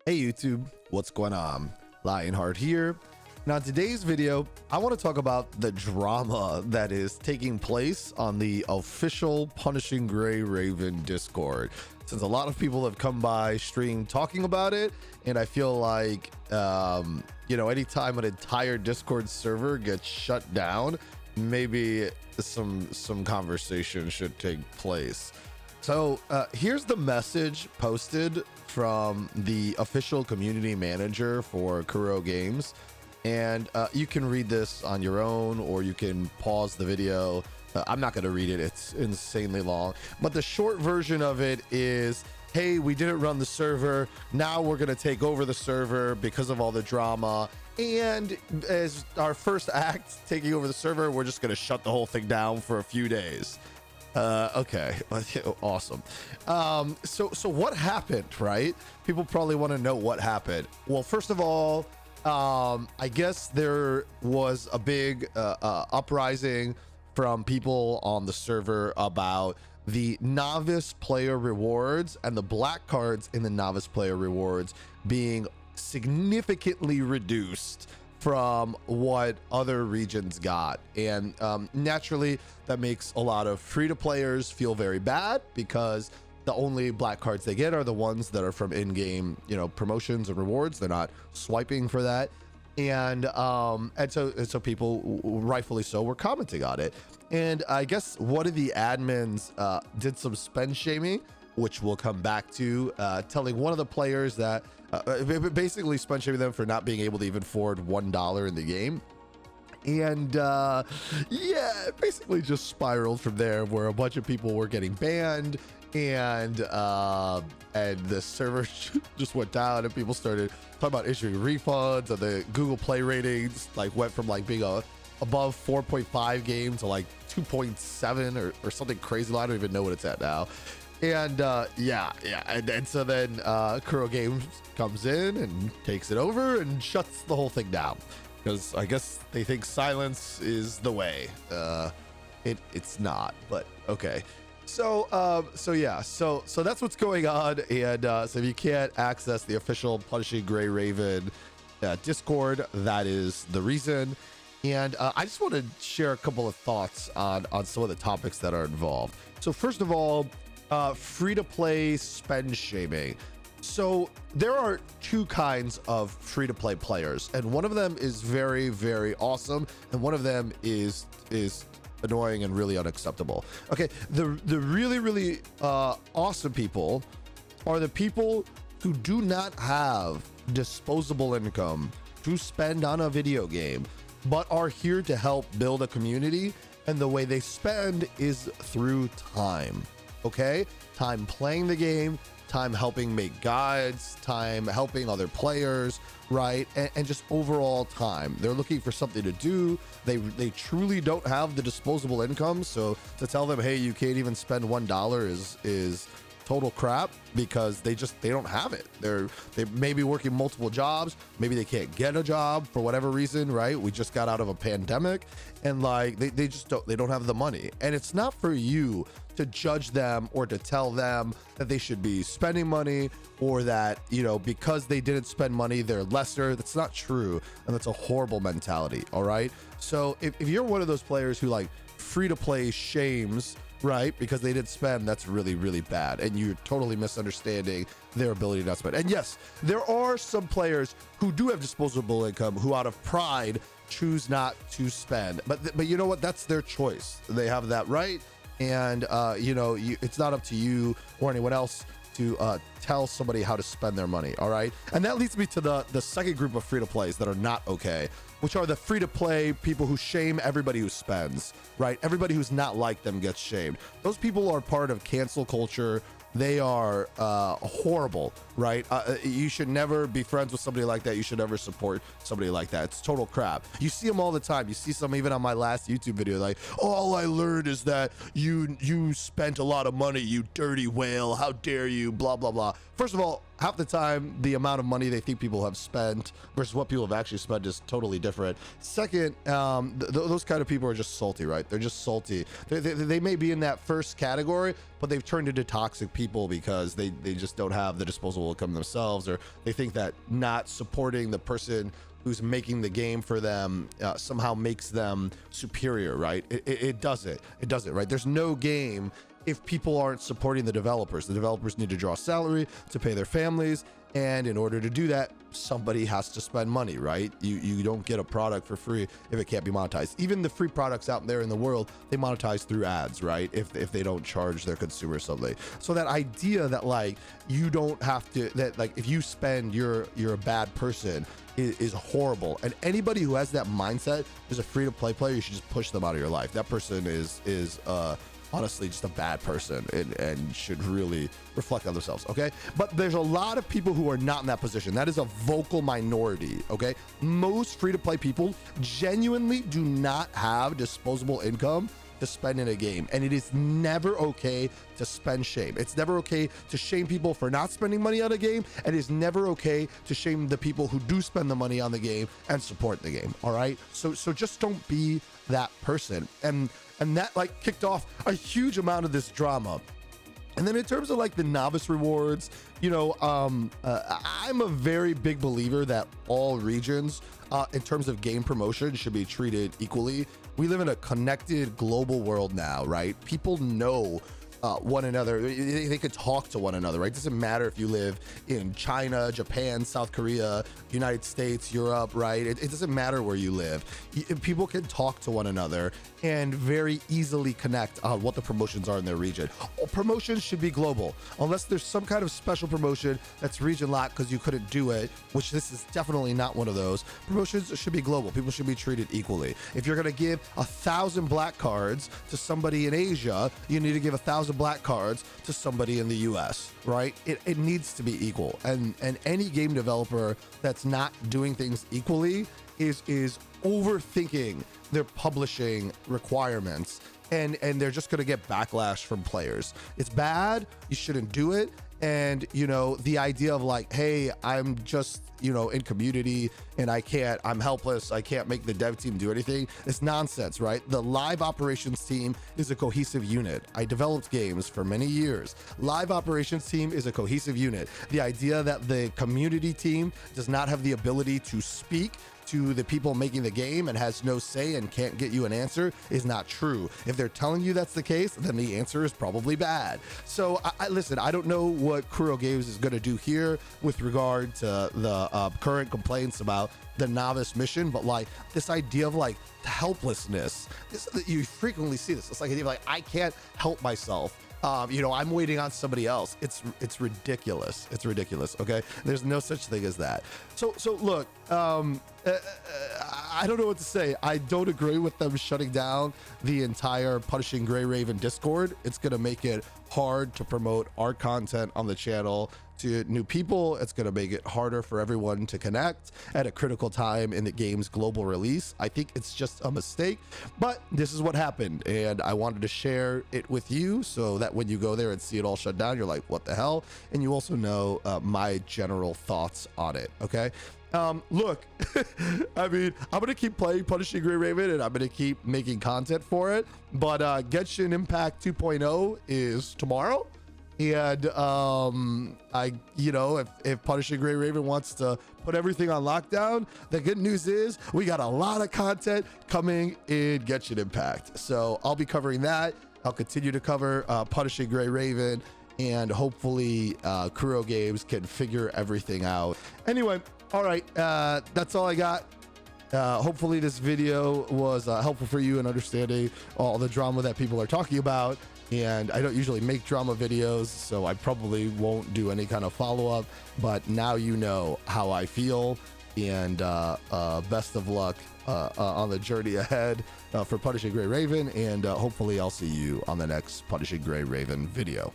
Hey YouTube, what's going on? Lionheart here. Now in today's video, I want to talk about the drama that is taking place on the official Punishing Gray Raven Discord. Since a lot of people have come by stream talking about it, and I feel like, anytime an entire Discord server gets shut down, maybe some conversation should take place. So here's the message posted from the official community manager for Kuro Games. And you can read this on your own, or you can pause the video. I'm not going to read it. It's insanely long. But the short version of it is, hey, we didn't run the server. Now we're going to take over the server because of all the drama. And as our first act taking over the server, we're just going to shut the whole thing down for a few days. Okay. Awesome. So what happened, right? People probably want to know what happened. Well, first of all, I guess there was a big uprising from people on the server about the novice player rewards and the black cards in the novice player rewards being significantly reduced from what other regions got. And naturally, that makes a lot of free-to-players feel very bad, because the only black cards they get are the ones that are from in-game, promotions and rewards. They're not swiping for that. And so people, rightfully so, were commenting on it. And I guess one of the admins did some spend shaming, which we'll come back to, telling one of the players that basically spend shaming them for not being able to even afford $1 in the game. And yeah, it basically just spiraled from there, where a bunch of people were getting banned, and the server just went down, and people started talking about issuing refunds, and the Google Play ratings went from being above 4.5 game to 2.7 or something crazy. I don't even know what it's at now. And and so then Kuro Games comes in and takes it over and shuts the whole thing down, because I guess they think silence is the way. It's not, but okay. So that's what's going on. And so if you can't access the official Punishing Gray Raven Discord, that is the reason. And I just want to share a couple of thoughts on some of the topics that are involved. So first of all, free-to-play spend shaming. So there are two kinds of free-to-play players, and one of them is very, very awesome, and one of them is annoying and really unacceptable. Okay, the really, really awesome people are the people who do not have disposable income to spend on a video game, but are here to help build a community, and the way they spend is through time. Okay, time playing the game, time helping make guides, time helping other players, right? And just overall time. They're looking for something to do. They truly don't have the disposable income. So to tell them, hey, you can't even spend $1 is total crap, because they don't have it. They may be working multiple jobs. Maybe they can't get a job for whatever reason, right? We just got out of a pandemic, and they just don't have the money. And it's not for you to judge them or to tell them that they should be spending money, or that, because they didn't spend money, they're lesser. That's not true. And that's a horrible mentality. All right. So if you're one of those players who free to play shames, right, because they didn't spend, that's really, really bad. And you're totally misunderstanding their ability to not spend. And yes, there are some players who do have disposable income who out of pride choose not to spend. But you know what? That's their choice. They have that right. And, it's not up to you or anyone else to tell somebody how to spend their money. All right. And that leads me to the second group of free to plays that are not okay, which are the free to play people who shame everybody who spends, right? Everybody who's not like them gets shamed. Those people are part of cancel culture. They are horrible, right? You should never be friends with somebody like that. You should never support somebody like that. It's total crap. You see them all the time. You see some even on my last YouTube video, all I learned is that you spent a lot of money, you dirty whale. How dare you? Blah, blah, blah. First of all, half the time, the amount of money they think people have spent versus what people have actually spent is totally different. Second, those kind of people are just salty, right? They're just salty. They may be in that first category, but they've turned into toxic people. people because they just don't have the disposable income themselves, or they think that not supporting the person who's making the game for them somehow makes them superior, right? It doesn't, right? There's no game if people aren't supporting the developers. The developers need to draw salary to pay their families, and in order to do that, somebody has to spend money, right? You don't get a product for free if it can't be monetized. Even the free products out there in the world, they monetize through ads, right? If they don't charge their consumers something. So that idea that like you don't have to, that like if you spend, you're a bad person is horrible. And anybody who has that mindset is a free-to-play player. You should just push them out of your life. That person is honestly just a bad person and should really reflect on themselves. Okay, but there's a lot of people who are not in that position. That is a vocal minority. Okay, most free-to-play people genuinely do not have disposable income to spend in a game, and it is never okay to spend shame. It's never okay to shame people for not spending money on a game, and it's never okay to shame the people who do spend the money on the game and support the game. All right, so just don't be that person. And that like kicked off a huge amount of this drama. And then in terms of like the novice rewards, you know, I'm a very big believer that all regions in terms of game promotion should be treated equally. We live in a connected global world now, right? People know one another. They could talk to one another, right? It doesn't matter if you live in China, Japan, South Korea, United States, Europe, right? It doesn't matter where you live. People can talk to one another and very easily connect on what the promotions are in their region. Promotions should be global, unless there's some kind of special promotion that's region locked because you couldn't do it, which this is definitely not one of those. Promotions should be global. People should be treated equally. If you're gonna give 1,000 black cards to somebody in Asia, you need to give 1,000 black cards to somebody in the US, right? It needs to be equal. And any game developer that's not doing things equally is overthinking their publishing requirements, and they're just going to get backlash from players. It's bad. You shouldn't do it. And you know, the idea of like, hey, I'm just, you know, in community and I'm helpless, I can't make the dev team do anything, it's nonsense, right? The live operations team is a cohesive unit. I developed games for many years. Live operations team is a cohesive unit. The idea that the community team does not have the ability to speak to the people making the game and has no say and can't get you an answer is not true. If they're telling you that's the case, then the answer is probably bad. So listen, I don't know what Kuro Games is going to do here with regard to the current complaints about the novice mission, but like this idea of like helplessness, you frequently see this. It's like, I can't help myself. You know, I'm waiting on somebody else. It's ridiculous. It's ridiculous. Okay, there's no such thing as that. So look, I don't know what to say. I don't agree with them shutting down the entire Punishing Gray Raven Discord. It's gonna make it hard to promote our content on the channel to new people. It's going to make it harder for everyone to connect at a critical time in the game's global release. I think it's just a mistake, but this is what happened, and I wanted to share it with you so that when you go there and see it all shut down, you're like, what the hell? And you also know my general thoughts on it. Okay, look, I mean, I'm gonna keep playing Punishing Gray Raven and I'm gonna keep making content for it, but Genshin Impact 2.0 is tomorrow. And you know, if Punishing Gray Raven wants to put everything on lockdown, the good news is we got a lot of content coming in Genshin Impact. So I'll be covering that. I'll continue to cover Punishing Gray Raven, and hopefully Kuro Games can figure everything out. Anyway, all right, that's all I got. Hopefully this video was helpful for you in understanding all the drama that people are talking about. And I don't usually make drama videos, so I probably won't do any kind of follow-up, but now you know how I feel, and best of luck on the journey ahead for Punishing Gray Raven, and hopefully I'll see you on the next Punishing Gray Raven video.